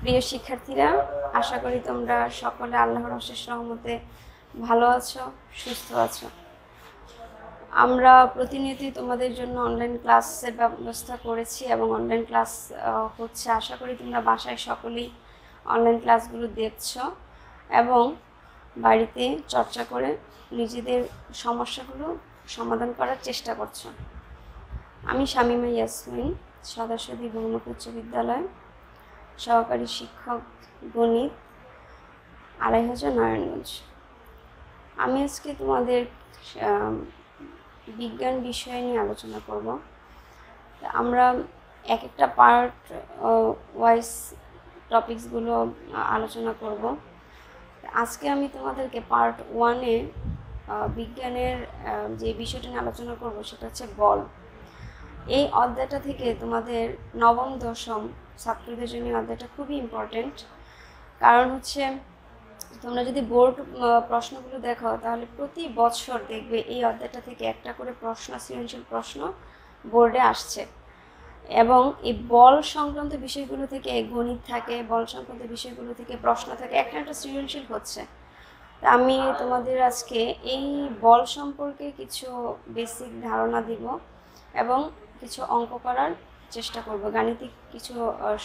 প্রিয় শিক্ষার্থীরা, আশা করি তোমরা সকলে আল্লাহর অশেষ রহমতে ভালো আছো, সুস্থ আছো। আমরা প্রতিনিয়তই তোমাদের জন্য অনলাইন ক্লাসের ব্যবস্থা করেছি এবং অনলাইন ক্লাস হচ্ছে। আশা করি তোমরা বাসায় সকলেই অনলাইন ক্লাসগুলো দেখছো এবং বাড়িতে চর্চা করে নিজেদের সমস্যাগুলো সমাধান করার চেষ্টা করছো। আমি শামিমা ইয়াসমিন, সদাসদী বহুমুখী উচ্চ বিদ্যালয়, সহকারী শিক্ষক গণিত, ২৫০০ নারায়ণগঞ্জ। আমি আজকে তোমাদের বিজ্ঞান বিষয় নিয়ে আলোচনা করব। আমরা এক একটা পার্ট ওয়াইজ টপিকসগুলো আলোচনা করব। আজকে আমি তোমাদেরকে পার্ট 1-এ বিজ্ঞানের যে বিষয়টা নিয়ে আলোচনা করব সেটা হচ্ছে বল। এই অধ্যায়টা থেকে তোমাদের নবম দশম ছাত্রদের জন্য অধ্যায়টা খুবই ইম্পর্টেন্ট। কারণ হচ্ছে তোমরা যদি বোর্ড প্রশ্নগুলো দেখো তাহলে প্রতি বছর দেখবে এই অধ্যায়টা থেকে একটা করে প্রশ্ন, সৃজনশীল প্রশ্ন বোর্ডে আসছে। এবং এই বল সংক্রান্ত বিষয়গুলো থেকে গণিত থাকে, বল সংক্রান্ত বিষয়গুলো থেকে প্রশ্ন থাকে, একটা একটা সৃজনশীল হচ্ছে। তা আমি তোমাদের আজকে এই বল সম্পর্কে কিছু বেসিক ধারণা দিব এবং কিছু অঙ্ক করার চেষ্টা করব, গাণিতিক কিছু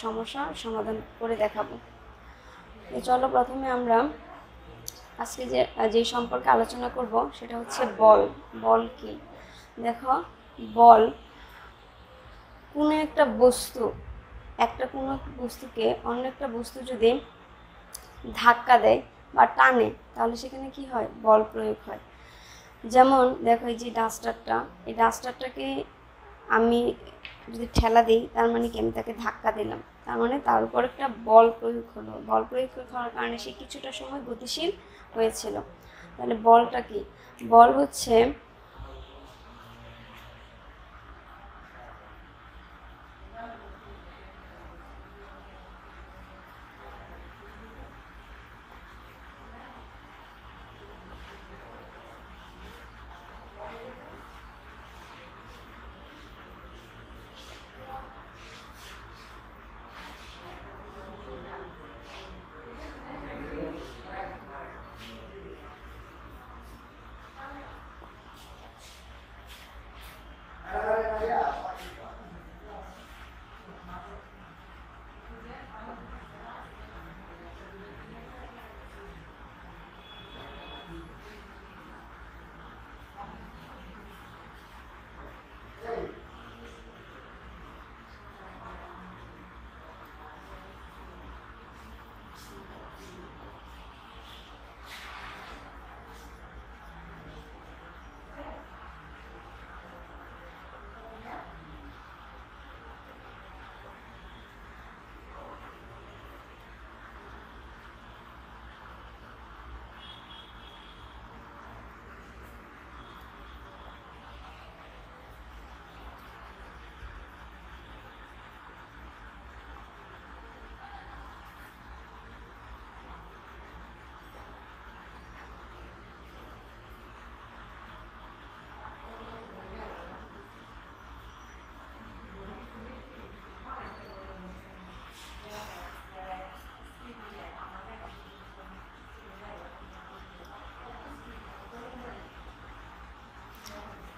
সমস্যার সমাধান করে দেখাবো। চলো প্রথমে আমরা আজকে যে সম্পর্কে আলোচনা করব সেটা হচ্ছে বল। বল কি? দেখো, বল কোনো একটা বস্তু, কোনো বস্তুকে অন্য একটা বস্তু যদি ধাক্কা দেয় বা টানে তাহলে সেখানে কি হয়? বল প্রয়োগ হয়। যেমন দেখো, এই যে ডাস্টারটা, এই ডাস্টারটাকে আমি যদি ঠেলা দিই তার মানে কি আমি তাকে ধাক্কা দিলাম, তার মানে তার উপর একটা বল প্রয়োগ হলো। বল প্রয়োগ হওয়ার কারণে সে কিছুটা সময় গতিশীল হয়েছিল। তাহলে বলটা কি? বল হচ্ছে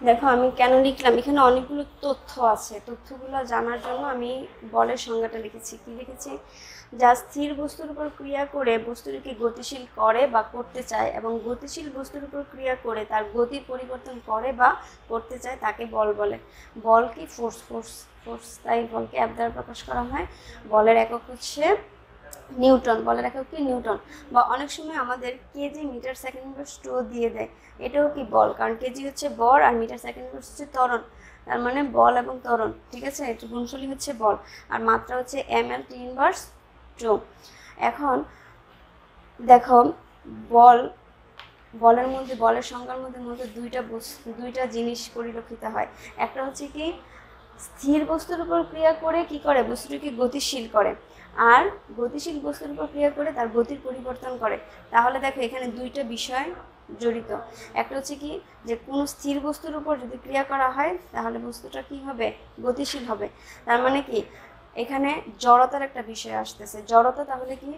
দেখো আমি কেন লিখলাম, এখানে অনেকগুলো তথ্য আছে। তথ্যগুলো জানার জন্য আমি বলের সংজ্ঞাটা লিখেছি। কি লিখেছি? যা স্থির বস্তুর উপর ক্রিয়া করে বস্তুটিকে গতিশীল করে বা করতে চায় এবং গতিশীল বস্তুর উপর ক্রিয়া করে তার গতির পরিবর্তন করে বা করতে চায় তাকে বল বলে। বল কি? ফোর্স। তাই বলকে F দ্বারা প্রকাশ করা হয়। বলের একক হচ্ছে নিউটন। বলের একক কি? নিউটন। বা অনেক সময় আমাদের কেজি মিটার সেকেন্ড ইনভার্স 2 দিয়ে দেয়, এটাও কি বল? কারণ কেজি হচ্ছে ভর আর মিটার সেকেন্ড ইনভার্স হচ্ছে ত্বরণ, তার মানে বল এবং ত্বরণ। ঠিক আছে, এটা গুণফলই হচ্ছে বল, আর মাত্রা হচ্ছে ml t ইনভার্স 2। এখন দেখো, বলের মধ্যে, বলের সংজ্ঞার মধ্যে দুইটা জিনিস পরিলক্ষিত হয়। একটা হচ্ছে কি, স্থির বস্তুর উপর ক্রিয়া করে কি করে? বস্তুটিকে গতিশীল করে। আর গতিশীল বস্তুর উপর ক্রিয়া করে তার গতির পরিবর্তন করে। তাহলে দেখো এখানে দুইটা বিষয় জড়িত। একটা হচ্ছে কি, যে কোনো স্থির বস্তুর উপর যদি ক্রিয়া করা হয় তাহলে বস্তুটা কি হবে? গতিশীল হবে। তার মানে কি, এখানে জড়তার একটা বিষয় আসতেছে। জড়তা তাহলে কি?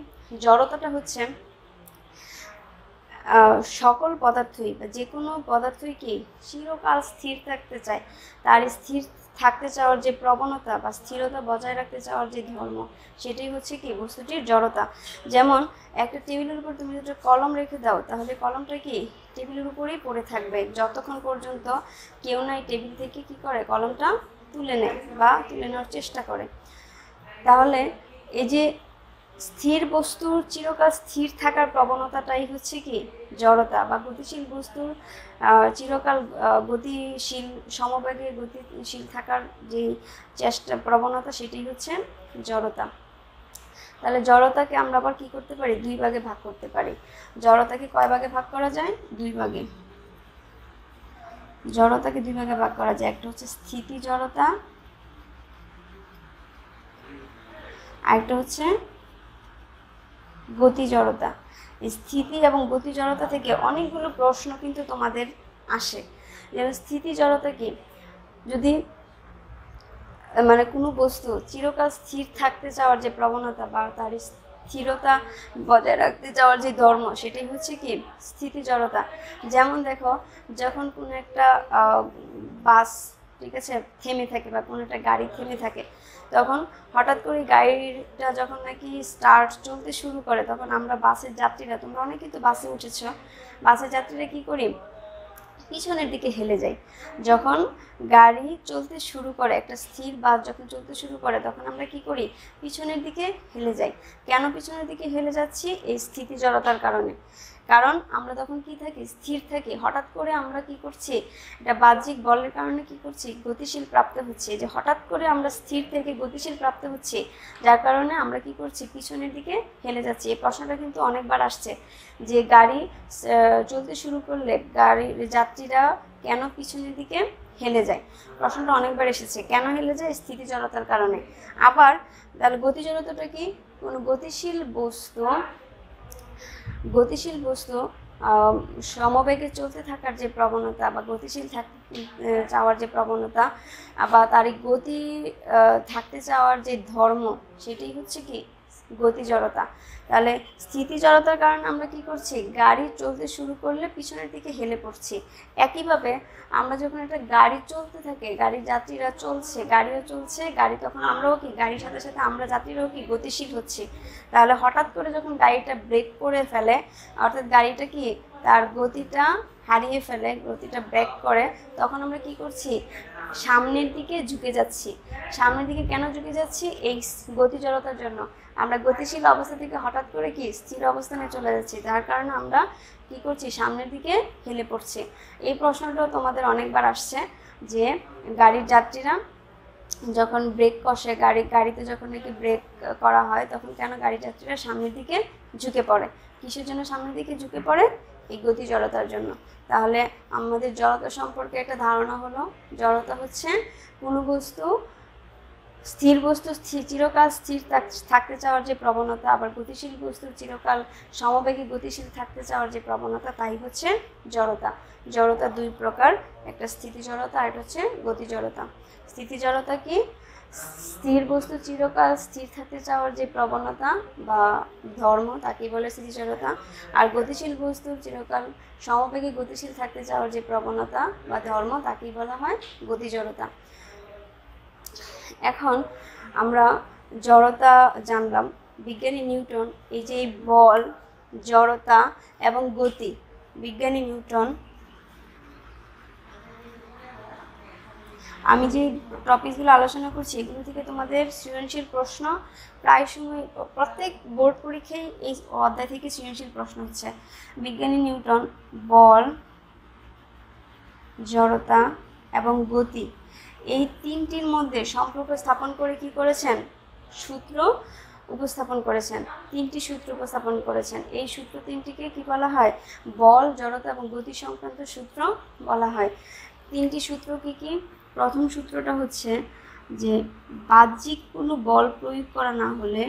জড়তাটা হচ্ছে সকল পদার্থই বা যে কোনো পদার্থই কি চিরকাল স্থির থাকতে চায়, তার স্থির থাকতে চাওয়ার যে প্রবণতা বা স্থিরতা বজায় রাখতে চাওয়ার যে ধর্ম, সেটাই হচ্ছে কি বস্তুটির জড়তা। যেমন একটা টেবিলের উপর তুমি যদি কলম রেখে দাও, তাহলে কলমটা কি টেবিলের উপরেই পড়ে থাকবে যতক্ষণ পর্যন্ত কেউ নাই টেবিল থেকে কি করে কলমটা তুলে নেয় বা তুলে নেওয়ার চেষ্টা করে। তাহলে এই যে স্থির বস্তুর চিরকাল স্থির থাকার প্রবণতাটাই হচ্ছে কি জড়তা, বা গতিশীল বস্তুর চিরকাল গতিশীল সমবেগে গতিশীল থাকার যে চেষ্টা প্রবণতা, সেটাই হচ্ছে জড়তা। তাহলে জড়তাকে আমরা আবার কি করতে পারি? দুই ভাগে ভাগ করতে পারি। জড়তাকে কয় ভাগে ভাগ করা যায়? দুই ভাগে। জড়তাকে দুই ভাগে ভাগ করা যায়। একটা হচ্ছে স্থিতি জড়তা, আরেকটা হচ্ছে গতি জড়তা। স্থিতি এবং গতি জড়তা থেকে অনেকগুলো প্রশ্ন কিন্তু তোমাদের আসে। যেমন স্থিতি জড়তা কি? যদি মানে কোনো বস্তু চিরকাল স্থির থাকতে চাওয়ার যে প্রবণতা বা তার স্থিরতা বজায় রাখতে চাওয়ার যে ধর্ম, সেটাই হচ্ছে কি স্থিতি জড়তা। যেমন দেখো, যখন কোনো একটা বাস, ঠিক আছে, থেমে থাকে বা কোনো একটা গাড়ি থেমে থাকে, তখন হঠাৎ করে গাড়িটা যখন নাকি স্টার্ট চলতে শুরু করে, তখন আমরা বাসের যাত্রীরা, তোমরা অনেকেই তো বাসে উঠেছ, বাসের যাত্রীরা কি করি? পিছনের দিকে হেলে যায়। যখন গাড়ি চলতে শুরু করে, একটা স্থির বাস যখন চলতে শুরু করে, তখন আমরা কি করি? পিছনের দিকে হেলে যাই। কেন পিছনের দিকে হেলে যাচ্ছি? এই স্থিতি জড়তার কারণে। কারণ আমরা তখন কি থাকি? স্থির থাকি। হঠাৎ করে আমরা কি করছি? এটা বাহ্যিক বলের কারণে কি করছি? গতিশীল প্রাপ্ত হচ্ছে। যে হঠাৎ করে আমরা স্থির থেকে গতিশীল প্রাপ্ত হচ্ছে, যার কারণে আমরা কি করছি? পিছনের দিকে হেলে যাচ্ছি। এই প্রশ্নটা কিন্তু অনেকবার আসছে যে গাড়ি চলতে শুরু করলে গাড়ির যাত্রীরা কেন পিছনের দিকে হেলে যায়। প্রশ্নটা অনেকবার এসেছে। কেন হেলে যায়? স্থিতি জড়তার কারণে। আবার তাহলে গতি জড়তাটা কি? কোনো গতিশীল বস্তু সমবেগে চলতে থাকার যে প্রবণতা বা গতিশীল চাওয়ার যে প্রবণতা বা তার গতি থাকতে চাওয়ার যে ধর্ম, সেটাই হচ্ছে কি গতি জড়তা। তাহলে স্থিতি জড়তার কারণে আমরা কি করছি? গাড়ি চলতে শুরু করলে পিছনের দিকে হেলে পড়ছি। একইভাবে আমরা যখন একটা গাড়ি চলতে থাকে, গাড়ির যাত্রীরা চলছে, গাড়িও চলছে, গাড়ি তখন আমরাও কি গাড়ির সাথে সাথে আমরা যাত্রীরাও কি গতিশীল হচ্ছি। তাহলে হঠাৎ করে যখন গাড়িটা ব্রেক করে ফেলে, অর্থাৎ গাড়িটা কি তার গতিটা হারিয়ে ফেলে, গতিটা ব্রেক করে, তখন আমরা কি করছি? সামনের দিকে ঝুঁকে যাচ্ছি। সামনের দিকে কেন ঝুঁকে যাচ্ছি? এই গতি জড়তার জন্য। আমরা গতিশীল অবস্থা থেকে হঠাৎ করে কি স্থির অবস্থানে চলে যাচ্ছি, যার কারণে আমরা কি করছি? সামনের দিকে হেলে পড়ছি। এই প্রশ্নটাও তোমাদের অনেকবার আসছে যে গাড়ির যাত্রীরা যখন ব্রেক কষে, গাড়িতে যখন নাকি ব্রেক করা হয়, তখন কেন গাড়ির যাত্রীরা সামনের দিকে ঝুঁকে পড়ে? কিসের জন্য সামনের দিকে ঝুঁকে পড়ে? এই গতি জড়তার জন্য। তাহলে আমাদের জড়তা সম্পর্কে একটা ধারণা হলো। জড়তা হচ্ছে কোনো বস্তু চিরকাল স্থির থাকতে চাওয়ার যে প্রবণতা, আবার গতিশীল বস্তু চিরকাল সমবেগে গতিশীল থাকতে চাওয়ার যে প্রবণতা, তাই হচ্ছে জড়তা। জড়তা দুই প্রকার, একটা স্থিতি জড়তা আর একটা হচ্ছে গতি জড়তা। স্থিতি জড়তা কি? স্থির বস্তু চিরকাল স্থির থাকতে চাওয়ার যে প্রবণতা বা ধর্ম, তাকেই বলে স্থিতি জড়তা। আর গতিশীল বস্তু চিরকাল সমবেগে গতিশীল থাকতে চাওয়ার যে প্রবণতা বা ধর্ম, তাকেই বলা হয় গতি জড়তা। এখন আমরা জড়তা জানলাম। বিজ্ঞানী নিউটন এই যে বল, জড়তা এবং গতি, বিজ্ঞানী নিউটন আমি যে টপিকগুলো আলোচনা করছি, এগুলো থেকে তোমাদের সৃজনশীল প্রশ্ন প্রায় সময় প্রত্যেক বোর্ড পরীক্ষায় এই অধ্যায় থেকে সৃজনশীল প্রশ্ন হচ্ছে। বিজ্ঞানী নিউটন বল, জড়তা এবং গতি, এই তিনটির মধ্যে সম্পর্ক স্থাপন করে কি করেছেন? সূত্র উপস্থাপন করেছেন। তিনটি সূত্র উপস্থাপন করেছেন। এই সূত্র তিনটিকে কি বলা হয়? বল, জড়তা এবং গতি সংক্রান্ত সূত্র বলা হয়। তিনটি সূত্র কি কি? প্রথম সূত্রটা হচ্ছে যে বাহ্যিক কোনো বল প্রয়োগ করা না হলে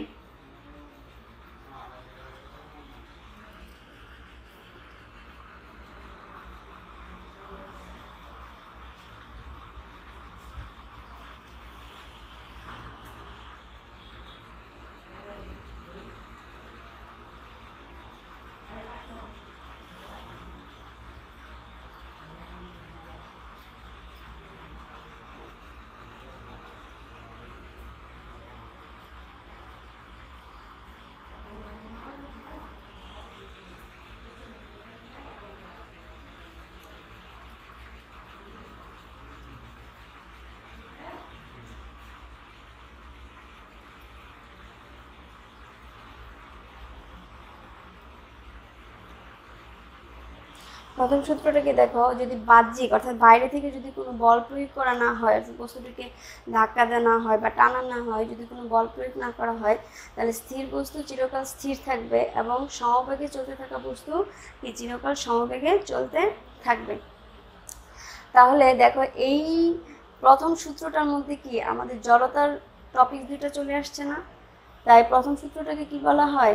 প্রথম সূত্রটাকে দেখো, যদি বাহ্যিক অর্থাৎ বাইরে থেকে যদি কোনো বল প্রয়োগ করা না হয়, বস্তুটিকে ধাক্কা দেওয়া না হয় বা টানা না হয়, যদি কোনো বল প্রয়োগ না করা হয়, তাহলে স্থির বস্তু চিরকাল স্থির থাকবে এবং সমবেগে চলতে থাকা বস্তু কি চিরকাল সমবেগে চলতে থাকবে। তাহলে দেখো এই প্রথম সূত্রটার মধ্যে কি আমাদের জড়তার টপিক দুটো চলে আসছে না? তাই প্রথম সূত্রটাকে কি বলা হয়?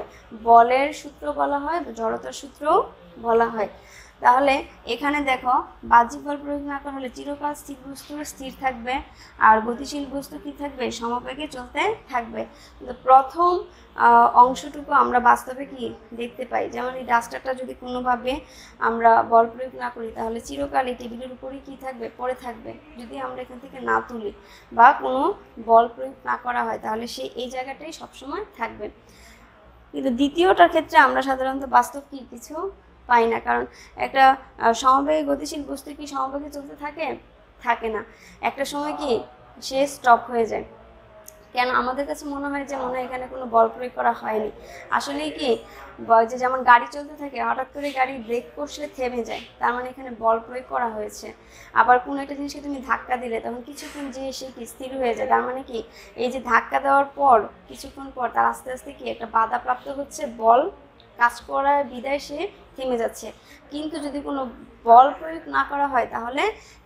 বলের সূত্র বলা হয়, জড়তার সূত্র বলা হয়। তাহলে এখানে দেখো, বাহ্যিক বল প্রয়োগ না করা হলে চিরকাল স্থির বস্তু স্থির থাকবে আর গতিশীল বস্তু কি থাকবে? সমবেগে চলতে থাকবে। কিন্তু প্রথম অংশটুকু আমরা বাস্তবে কি দেখতে পাই, যেমন এই ডাস্টারটা যদি কোনোভাবে আমরা বল প্রয়োগ না করি তাহলে চিরকাল এই টেবিলের উপরেই কি থাকবে? পড়ে থাকবে। যদি আমরা এখান থেকে না তুলি বা কোনো বল প্রয়োগ না করা হয় তাহলে সে এই জায়গাটাই সবসময় থাকবে। কিন্তু দ্বিতীয়টার ক্ষেত্রে আমরা সাধারণত বাস্তব কি কিছু পাই না, কারণ একটা সমবেগে গতিশীল বস্তু কি সমবেগে চলতে থাকে না। একটা সময় কি সে স্টপ হয়ে যায়। কেন? আমাদের কাছে মনে হয় যে এখানে কোনো বল প্রয়োগ করা হয়নি। আসলেই কি যে যেমন গাড়ি চলতে থাকে, হঠাৎ করে গাড়ি ব্রেক কষলে থেমে যায়, তার মানে এখানে বল প্রয়োগ করা হয়েছে। আবার কোনো একটা জিনিসকে তুমি ধাক্কা দিলে তখন কিছুক্ষণ যে সে কি স্থির হয়ে যায়, তার মানে কি এই যে ধাক্কা দেওয়ার পর কিছুক্ষণ পর তার আস্তে আস্তে কি একটা বাধাপ্রাপ্ত হচ্ছে, বল কাজ করার বিদায় সে থেমে যাচ্ছে। কিন্তু যদি কোনো বল প্রয়োগ না করা হয় তাহলে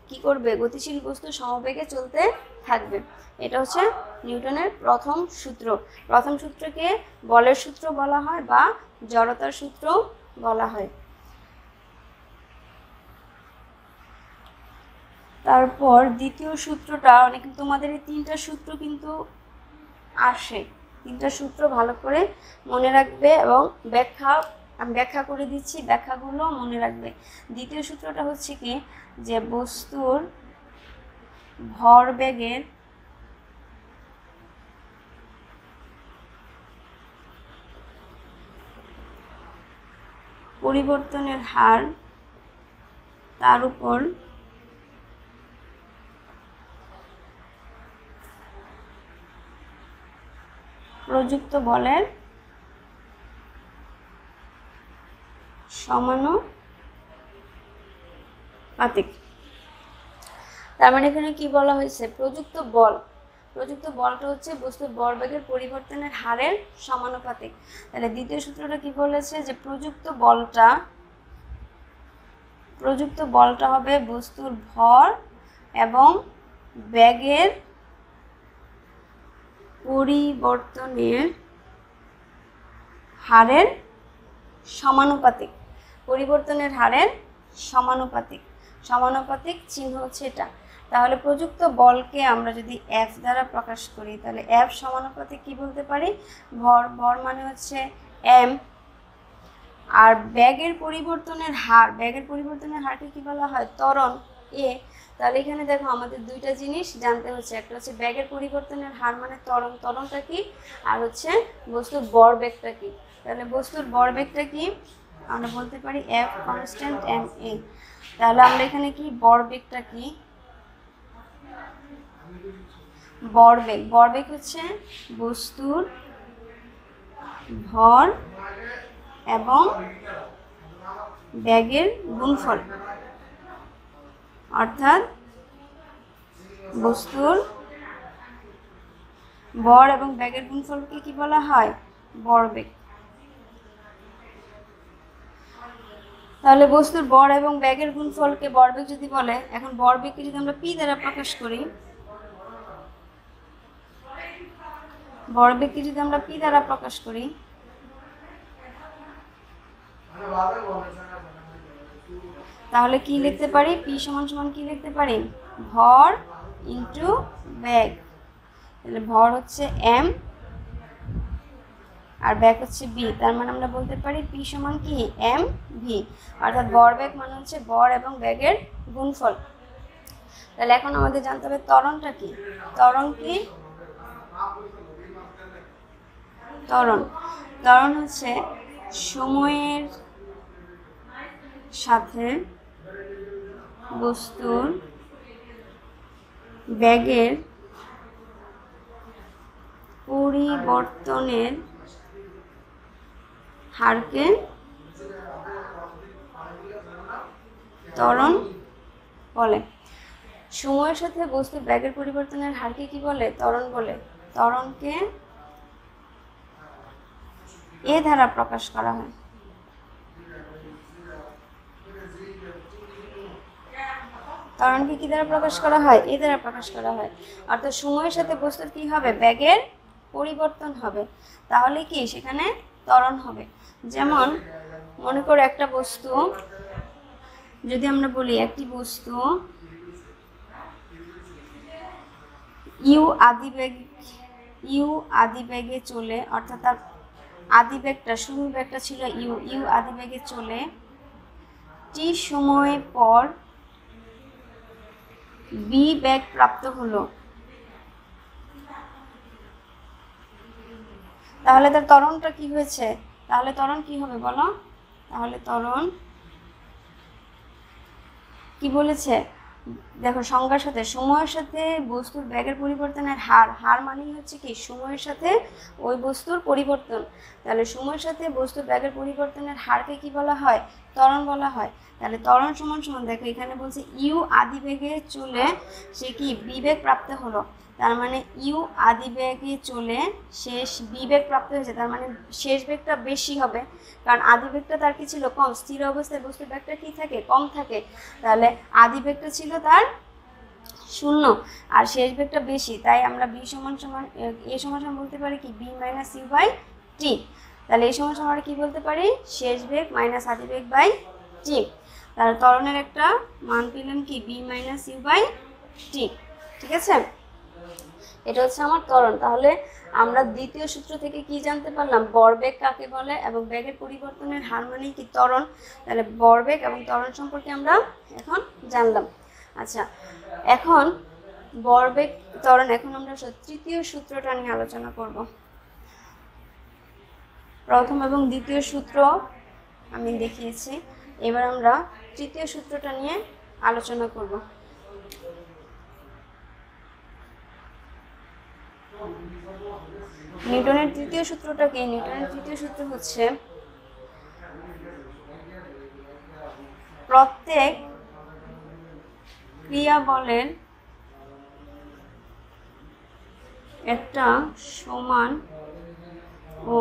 কি করবে? গতিশীল বস্তু সমবেগে চলতে থাকবে। এটা হচ্ছে নিউটনের প্রথম সূত্র। প্রথম সূত্রকে বলের সূত্র বলা হয় বা জড়তার সূত্র বলা হয়। তারপর দ্বিতীয় সূত্রটা তোমাদের এই তিনটা সূত্র কিন্তু আসে। তিনটা সূত্র ভালো করে মনে রাখবে এবং আমি ব্যাখ্যা করে দিচ্ছি, ব্যাখ্যাগুলো মনে রাখবে। দ্বিতীয় সূত্রটা হচ্ছে কি, যে বস্তুর ভরবেগের পরিবর্তনের হার তার উপর প্রযুক্ত বলের সমানুপাতিক। তার মানে এখানে কি বলা হয়েছে? প্রযুক্ত বলটা হচ্ছে বস্তুর ভরবেগের পরিবর্তনের হারের সমানুপাতিক। তাহলে দ্বিতীয় সূত্রটা কি বলেছে? যে প্রযুক্ত বলটা হবে বস্তুর ভর এবং বেগের পরিবর্তনের হারের সমানুপাতিক। পরিবর্তনের হারের সমানুপাতিক চিহ্ন হচ্ছে এটা। তাহলে প্রযুক্ত বলকে আমরা যদি এফ দ্বারা প্রকাশ করি তাহলে এফ সমানুপাতিক কি বলতে পারি? ভর মানে হচ্ছে এম। আর বেগের পরিবর্তনের হারকে কি বলা হয়? ত্বরণ, এ। তাহলে এখানে দেখো আমাদের দুইটা জিনিস জানতে হচ্ছে। একটা হচ্ছে বেগের পরিবর্তনের হার মানে ত্বরণটা কি, আর হচ্ছে বস্তুর ভরবেগটা কি। তাহলে বস্তুর ভরবেগটা কি আমরা বলতে পারি এফ কনস্ট্যান্ট এম এ। তাহলে আমরা এখানে কি ভরবেগটা কি? ভরবেগ হচ্ছে বস্তুর ভর এবং বেগের গুণফল, অর্থাৎ বস্তুর ভর এবং বেগের গুণফলকে কি বলা হয়? ভরবেগ। তাহলে বস্তুর ভর এবং বেগের গুণফলকে ভরবেগ যদি বলে, এখন ভরবেগকে যদি আমরা পি দ্বারা প্রকাশ করি, তাহলে কি লিখতে পারি? পি সমান সমান কি লিখতে পারি? ভর ইন্টু বেগ। তাহলে ভর হচ্ছে এম আর বেগ হচ্ছে ভি। তার মানে আমরা বলতে পারি পি সমান কি? M v. অর্থাৎ ভরবেগ মানে হচ্ছে ভর এবং বেগের গুণফল। তাহলে এখন আমাদের জানতে হবে ত্বরণটা কি। ত্বরণ হচ্ছে সময়ের সাথে বস্তুর বেগের পরিবর্তনের হারকে ত্বরণ বলে। সময়ের সাথে বস্তুর বেগের পরিবর্তনের হারকে কি বলে? ত্বরণ বলে। ত্বরণকে এ দ্বারা প্রকাশ করা হয়। ত্বরণকে কি দ্বারা প্রকাশ করা হয়? এ দ্বারা প্রকাশ করা হয়। অর্থাৎ সময়ের সাথে বস্তুর কি হবে? বেগের পরিবর্তন হবে, তাহলে কি সেখানে ত্বরণ হবে। যেমন মনে করো একটা বস্তু, যদি আমরা বলি একটি বস্তু ইউ আদি বেগে চলে, অর্থাৎ তার আদি বেগটা, শুরুর বেগটা ছিল ইউ আদি বেগে চলে, টি সময় পর বি বেগ প্রাপ্ত হলো, তাহলে তার ত্বরণটা কি হয়েছে? তাহলে ত্বরণ কি হবে বলো? তাহলে ত্বরণ কি বলেছে দেখো সংজ্ঞার সাথে, সময়ের সাথে বস্তুর বেগের পরিবর্তনের হার মানেই হচ্ছে কি সময়ের সাথে ওই বস্তুর পরিবর্তন। তাহলে সময়ের সাথে বস্তুর বেগের পরিবর্তনের হারকে কি বলা হয়? ত্বরণ বলা হয়। তাহলে ত্বরণ সমান সমান দেখো এখানে বলছে ইউ আদি বেগে চলে সে কি বিবেগ প্রাপ্ত হলো, তার মানে ইউ আদি বেগে চলে শেষ বিবেগ প্রাপ্ত হয়েছে, তার মানে শেষ বেগটা বেশি হবে, কারণ আদি বেগটা তার কি ছিল? কম। স্থির অবস্থায় বস্তুর বেগটা কি থাকে? কম থাকে। তাহলে আদি বেগটা ছিল তার 0 আর শেষ বেগটা বেশি, তাই আমরা বি সমান সমান এ সমান সমান বলতে পারি কি বি মাইনাস ইউ বাই টি। তাহলে এই সমান সমান আমরা কি বলতে পারি? শেষ বেগ মাইনাস আদি বেগ বাই টি। তাহলে ত্বরণের একটা মান পেলাম কি বি মাইনাস ইউ বাই টি। ঠিক আছে, এটা হচ্ছে আমার ত্বরণ। তাহলে আমরা দ্বিতীয় সূত্র থেকে কি জানতে পারলাম? ভরবেগ কাকে বলে এবং বেগের পরিবর্তনের হার মানে কি? ত্বরণ। তাহলে ভরবেগ এবং ত্বরণ সম্পর্কে আমরা এখন জানলাম। আচ্ছা, এখন ভরবেগ ত্বরণ, এখন আমরা তৃতীয় সূত্রটা নিয়ে আলোচনা করব। প্রথম এবং দ্বিতীয় সূত্র আমি দেখিয়েছি, এবার আমরা তৃতীয় সূত্রটা নিয়ে আলোচনা করব। নিউটনের তৃতীয় সূত্রটা কি? নিউটনের তৃতীয় সূত্র হচ্ছে প্রত্যেক ক্রিয়াবলের একটা সমান ও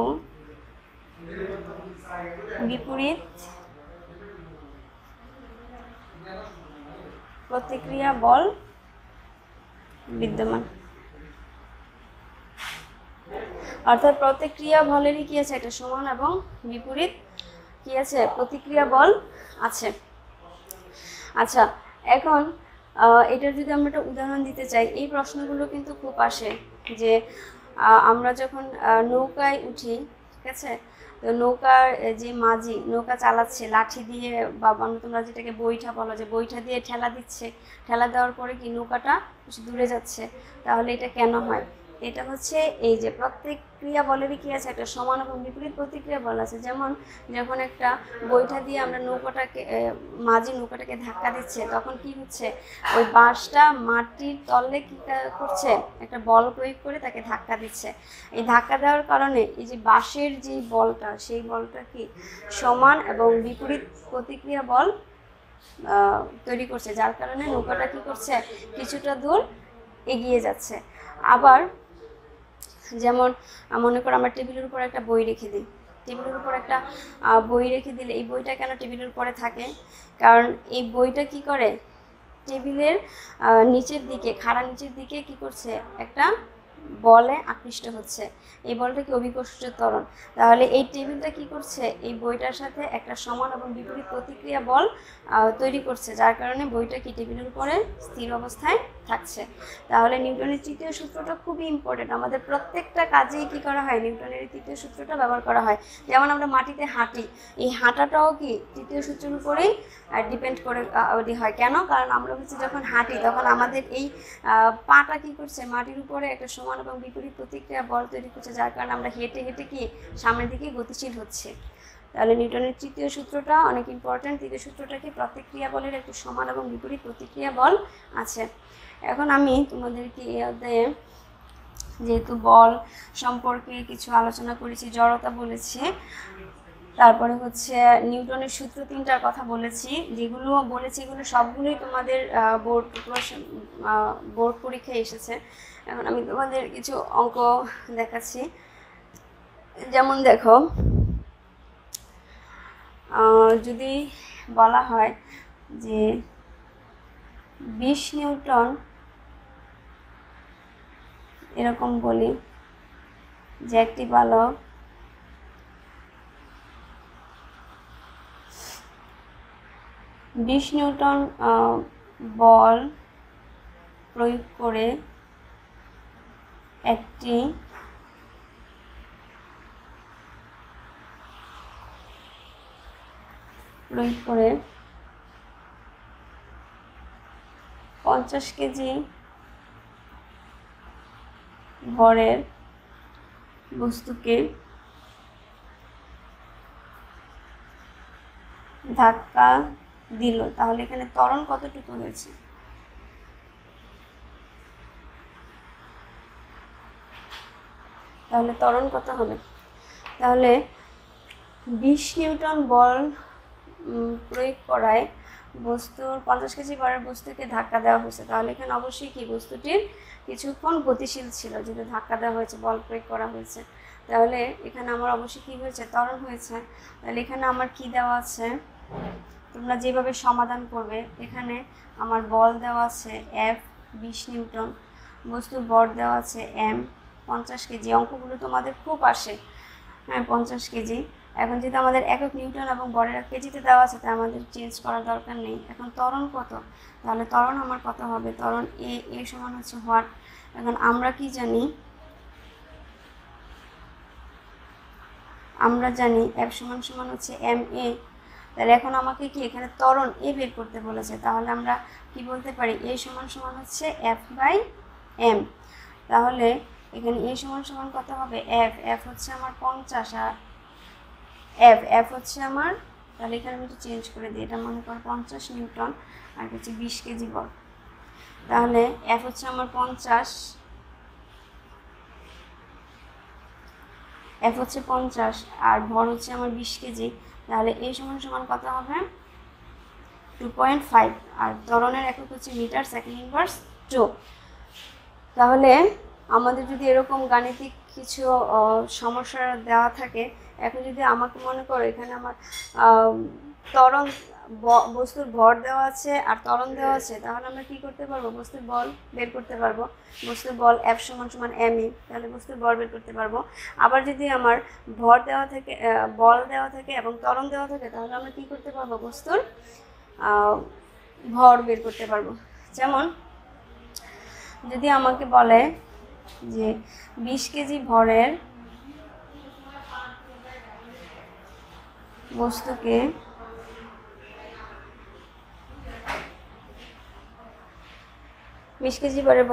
বিপরীত প্রতিক্রিয়া বল বিদ্যমান। অর্থাৎ প্রত্যেক ক্রিয়া বলেরই কি আছে? একটা সমান এবং বিপরীত কি আছে? প্রতিক্রিয়া বল আছে। আচ্ছা, এখন এটার যদি আমরা একটা উদাহরণ দিতে চাই, এই প্রশ্নগুলো কিন্তু খুব আসে যে আমরা যখন নৌকায় উঠি, ঠিক আছে, তো নৌকার যে মাঝি নৌকা চালাচ্ছে লাঠি দিয়ে, বা তোমরা যেটাকে বৈঠা বলো, যে বৈঠা দিয়ে ঠেলা দিচ্ছে, ঠেলা দেওয়ার পরে কি নৌকাটা দূরে যাচ্ছে, তাহলে এটা কেন হয়? এটা হচ্ছে এই যে প্রত্যেক ক্রিয়া বলেরই কি আছে? একটা সমান এবং বিপরীত প্রতিক্রিয়া বল আছে। যেমন যখন একটা বৈঠা দিয়ে আমরা মাঝি নৌকাটাকে ধাক্কা দিচ্ছে, তখন কি হচ্ছে? ওই বাঁশটা মাটির তলে কি করছে? একটা বল প্রয়োগ করে তাকে ধাক্কা দিচ্ছে। এই ধাক্কা দেওয়ার কারণে এই যে বাঁশের যে বলটা, সেই বলটা কি সমান এবং বিপরীত প্রতিক্রিয়া বল তৈরি করছে, যার কারণে নৌকাটা কি করছে? কিছুটা দূর এগিয়ে যাচ্ছে। আবার যেমন মনে করো আমরা টেবিলের উপর একটা বই রেখে দিই, টেবিলের উপর একটা বই রেখে দিলে এই বইটা কেন টেবিলের উপরে থাকে? কারণ এই বইটা কি করে? টেবিলের নিচের দিকে, খাড়া নিচের দিকে কি করছে? একটা বলে আকৃষ্ট হচ্ছে, এই বলটা কি অভিকর্ষজ ত্বরণ। তাহলে এই টেবিলটা কি করছে? এই বইটার সাথে একটা সমান এবং বিপরীত প্রতিক্রিয়া বল তৈরি করছে, যার কারণে বইটা কি টেবিলের উপরে স্থির অবস্থায় থাকছে। তাহলে নিউটনের তৃতীয় সূত্রটা খুবই ইম্পর্টেন্ট, আমাদের প্রত্যেকটা কাজেই কি করা হয়? নিউটনের তৃতীয় সূত্রটা ব্যবহার করা হয়। যেমন আমরা মাটিতে হাঁটি, এই হাঁটাটাও কি তৃতীয় সূত্রের উপরেই ডিপেন্ড করে হয়। কেন? কারণ আমরা হচ্ছে যখন হাঁটি তখন আমাদের এই পাটা কি করছে? মাটির উপরে একটা সমান এবং বিপরীত প্রতিক্রিয়া বল তৈরি করছে, যার কারণে আমরা হেঁটে হেঁটে কি সামনের দিকে গতিশীল হচ্ছে। তাহলে নিউটনের তৃতীয় সূত্রটা অনেক ইম্পর্টেন্ট। তৃতীয় সূত্রটা কি? প্রত্যেক ক্রিয়া বলের একটি সমান এবং বিপরীত প্রতিক্রিয়া বল আছে। এখন আমি তোমাদেরকে এই অধ্যায়ে যেহেতু বল সম্পর্কে কিছু আলোচনা করেছি, জড়তা বলেছি, তারপরে হচ্ছে নিউটনের সূত্র 3টার কথা বলেছি, যেগুলো বলেছি এগুলো সবগুলোই তোমাদের বোর্ড পরীক্ষায় এসেছে। এখন আমি তোমাদের কিছু অঙ্ক দেখাচ্ছি। যেমন দেখো, যদি বলা হয় যে 20 নিউটন, এরকম বলি যে একটি বালক 20 নিউটন বল প্রয়োগ করে একটি প্রয়োগ করে 50 কেজি ভরের বস্তুকে ধাক্কা দিল, তাহলে এখানে ত্বরণ কতটুকু হয়েছে? তাহলে ত্বরণ কত হবে? তাহলে 20 নিউটন বল প্রয়োগ করায় বস্তুর 50 কেজি ভরের বস্তুকে ধাক্কা দেওয়া হয়েছে, তাহলে এখানে অবশ্যই কি বস্তুটির কিছুক্ষণ গতিশীল ছিল, যেটা ধাক্কা দেওয়া হয়েছে, বল প্রয়োগ করা হয়েছে। তাহলে এখানে আমার অবশ্যই কি হয়েছে? ত্বরণ হয়েছে। তাহলে এখানে আমার কি দেওয়া আছে, তোমরা যেভাবে সমাধান করবে, এখানে আমার বল দেওয়া আছে F 20 নিউটন, বস্তুর ভর দেওয়া আছে M 50 কেজি। অঙ্কগুলো তোমাদের খুব আসে, হ্যাঁ 50 কেজি। এখন যেহেতু আমাদের একক নিউটন এবং ভরের কেজিতে দেওয়া আছে, তাই আমাদের চেঞ্জ করার দরকার নেই। এখন ত্বরণ কত? তাহলে ত্বরণ আমার কত হবে? ত্বরণ এ সমান হচ্ছে হোয়াট। এখন আমরা কি জানি? আমরা জানি F সমান হচ্ছে ma। তাহলে এখন আমাকে কি এখানে ত্বরণ এ বের করতে বলেছে, তাহলে আমরা কি বলতে পারি? এ সমান হচ্ছে F/m। তাহলে এখানে এ সমান কত হবে? F হচ্ছে আমার 50, আর F হচ্ছে আমার, তাহলে এখানে আমি একটু চেঞ্জ করে দিই, এটা মনে করো 50 নিউটন আর হচ্ছে 20 কেজি বল। তাহলে F হচ্ছে আমার 50, F হচ্ছে 50 আর ভর হচ্ছে আমার 20 কেজি। তাহলে এ সমান কত হবে? 2.5, আর ত্বরণের একক হচ্ছে মিটার সেকেন্ড ইনভার্স 2। তাহলে আমাদের যদি এরকম গাণিতিক কিছু সমস্যা দেওয়া থাকে, এখন যদি আমাকে মনে করো এখানে আমার ত্বরণ, বস্তুর ভর দেওয়া আছে আর ত্বরণ দেওয়া আছে, তাহলে আমরা কি করতে পারবো? বস্তুর বল বের করতে পারবো। বস্তুর বল F সমান ma, তাহলে বস্তুর বল বের করতে পারবো। আবার যদি আমার ভর দেওয়া থাকে, বল দেওয়া থাকে এবং ত্বরণ দেওয়া থাকে, তাহলে আমরা কি করতে পারবো? বস্তুর ভর বের করতে পারবো। যেমন যদি আমাকে বলে যে 20 কেজি ভরের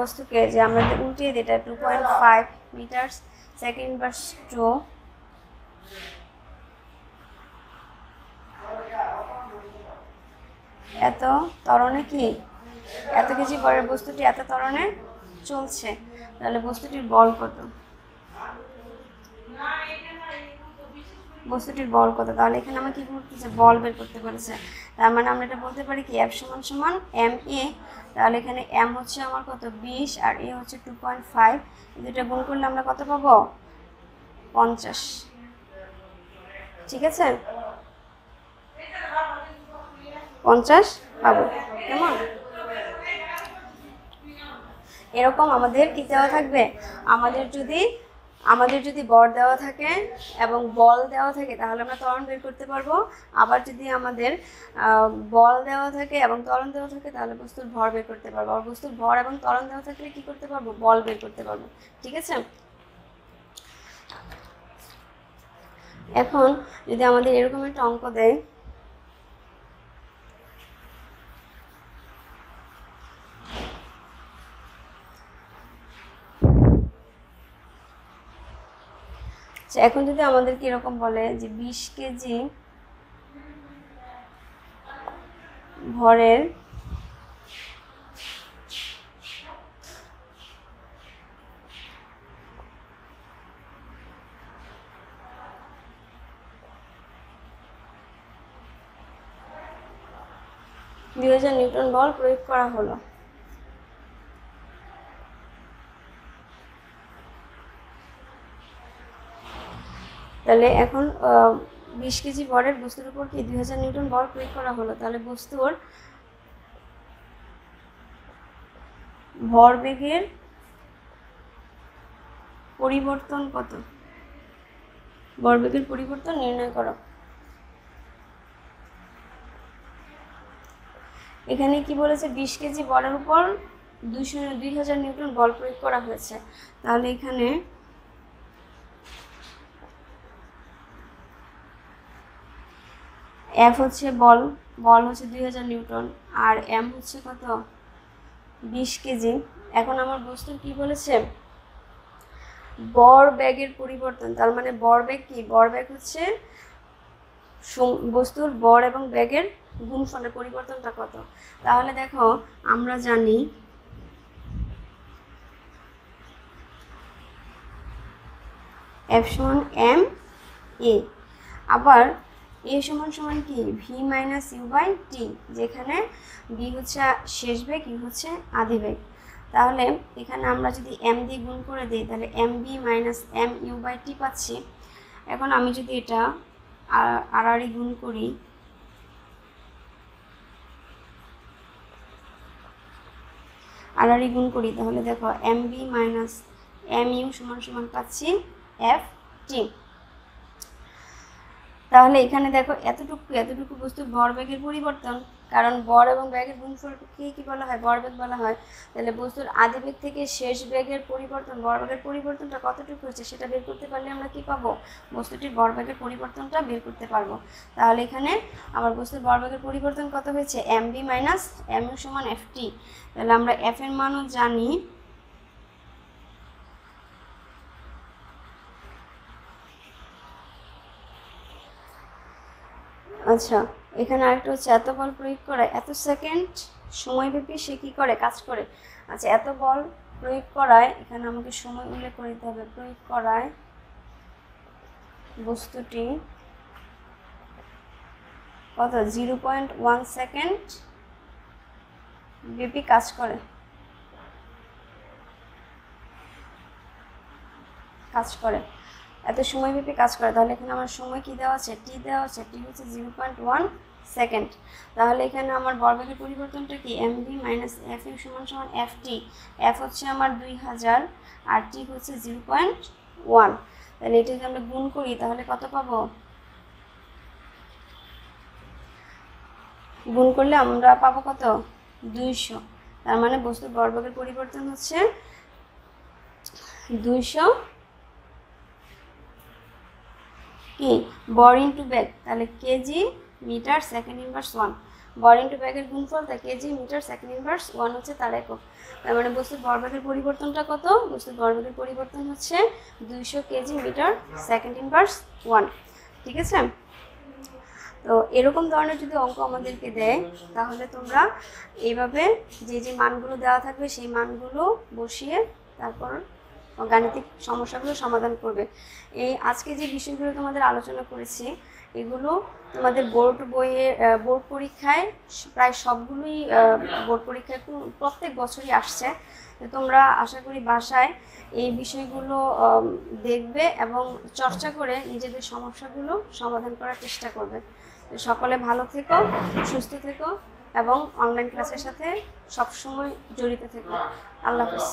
বস্তুকে যে আমরা উল্টিয়ে দিই, এটা 2.5 মিটার সেকেন্ড ইনভার্স 2, এত ত্বরণে কি, এত কেজি ভরের বস্তুটি এত ত্বরণে চলছে, তাহলে বস্তুটির বল কত? বস্তুটির বল কত? তাহলে এখানে আমরা কি করতেছে? বল বের করতে বলেছে। তার মানে আমরা এটা বলতে পারি কি F সমান ma। তাহলে এখানে m হচ্ছে আমার কত? 20 আর a হচ্ছে 2.5, দুটো গুণ করলে আমরা কত পাবো? 50। ঠিক আছে, 50 পাবো। কেমন? এরকম আমাদের কি দেওয়া থাকবে? আমাদের যদি ভর দেওয়া থাকে এবং বল দেওয়া থাকে, তাহলে আমরা ত্বরণ বের করতে পারবো। আবার যদি আমাদের বল দেওয়া থাকে এবং ত্বরণ দেওয়া থাকে, তাহলে বস্তুর ভর বের করতে পারবো। আর বস্তুর ভর এবং ত্বরণ দেওয়া থাকলে কি করতে পারবো? বল বের করতে পারবো। ঠিক আছে, এখন যদি আমাদের এরকম একটা অঙ্ক দেয়, এখন যদি আমাদেরকে এরকম বলে যে 20 কেজি ভরের 2000 নিউটন বল প্রয়োগ করা হলো। তাহলে এখন 20 কেজি ভরের বস্তুর উপর কি 2000 নিউটন বল প্রয়োগ করা হলো। তাহলে বস্তুর ভরবেগের পরিবর্তন কত? ভরবেগের পরিবর্তন নির্ণয় করো। এখানে কি বলেছে? 20 কেজি বলের উপর 2000 নিউটন বল প্রয়োগ করা হয়েছে। তাহলে এখানে এফ হচ্ছে বল হচ্ছে 2000 নিউটন, আর এম হচ্ছে কত? 20 কেজি। এখন আমার বস্তুর কি বলেছে? ভরবেগের পরিবর্তন। তার মানে ভরবেগ কি? ভরবেগ হচ্ছে বস্তুর ভর এবং বেগের গুণফলের পরিবর্তনটা কত। তাহলে দেখো আমরা জানি এফ সমান এম এ, আবার এ সমান সমান কি? ভি মাইনাস ইউ বাই টি, যেখানে ভি হচ্ছে শেষ বেগ, ইউ হচ্ছে আদি বেগ। তাহলে এখানে আমরা যদি এম দিয়ে গুণ করে দিই তাহলে M B minus M U by T পাচ্ছি। এখন আমি যদি এটা আড়াআড়ি গুণ করি, তাহলে দেখো m B minus M u সমান সমান পাচ্ছি এফ টি। তাহলে এখানে দেখো এতটুকু বস্তুর ভরবেগের পরিবর্তন, কারণ ভর এবং বেগের গুণফলকে কি বলা হয়? ভরবেগ বলা হয়। তাহলে বস্তুর আদি বেগ থেকে শেষ বেগের পরিবর্তন, ভরবেগের পরিবর্তনটা কতটুকু হচ্ছে সেটা বের করতে পারলে আমরা কি পাবো? বস্তুটির ভরবেগের পরিবর্তনটা বের করতে পারবো। তাহলে এখানে আমার বস্তুর ভরবেগের পরিবর্তন কত হয়েছে? M B minus M u সমান এফ টি। তাহলে আমরা এফ এর মানও জানি, আচ্ছা এখানে আরেকটা হচ্ছে এত বল প্রয়োগ করা এত সেকেন্ড সময়ব্যাপী সে কি করে? কাজ করে। আচ্ছা এত বল প্রয়োগ করায়, এখানে আমাকে সময় উল্লেখ করে দিতে হবে, প্রয়োগ করায় বস্তুটি কত? 0.1 সেকেন্ড ব্যাপী কাজ করে। এত সময়ব্যাপী কাজ করে। তাহলে এখানে আমার সময় কি দেওয়া আছে? টি দেওয়া আছে, টি হচ্ছে 0.1 সেকেন্ড। তাহলে এখানে আমার ভরবেগের পরিবর্তনটা কি? M B minus F u সমান সমান এফ টি। এফ হচ্ছে আমার 2000 আর টি হচ্ছে 0.1। তাহলে এটা যদি আমরা গুণ করি তাহলে কত পাবো? গুণ করলে আমরা পাবো কত? 200। তার মানে বস্তুর ভরবেগের পরিবর্তন হচ্ছে 200 কি? ভর ইন্টু বেগ। তাহলে কেজি মিটার সেকেন্ড ইনভার্স 1। ভর ইন্টু বেগের গুণফল, তাই কেজি মিটার সেকেন্ড ইনভার্স 1 হচ্ছে তার একক। তার মানে বস্তুর ভরবেগের পরিবর্তনটা কত? বস্তুর ভরবেগের পরিবর্তন হচ্ছে 200 কেজি মিটার সেকেন্ড ইনভার্স 1। ঠিক আছে? তো এরকম ধরনের যদি অঙ্ক আমাদেরকে দেয় তাহলে তোমরা এইভাবে যে মানগুলো দেওয়া থাকবে সেই মানগুলো বসিয়ে তারপর গাণিতিক সমস্যাগুলো সমাধান করবে। এই আজকে যে বিষয়গুলো তোমাদের আলোচনা করেছি এগুলো তোমাদের বোর্ড পরীক্ষায় প্রায় সবগুলোই বোর্ড পরীক্ষায় প্রত্যেক বছরই আসছে। তো তোমরা আশা করি বাসায় এই বিষয়গুলো দেখবে এবং চর্চা করে নিজেদের সমস্যাগুলো সমাধান করার চেষ্টা করবে। সকলে ভালো থেকো, সুস্থ থেকো এবং অনলাইন ক্লাসের সাথে সবসময় জড়িত থেকো। আল্লাহ হাফেজ।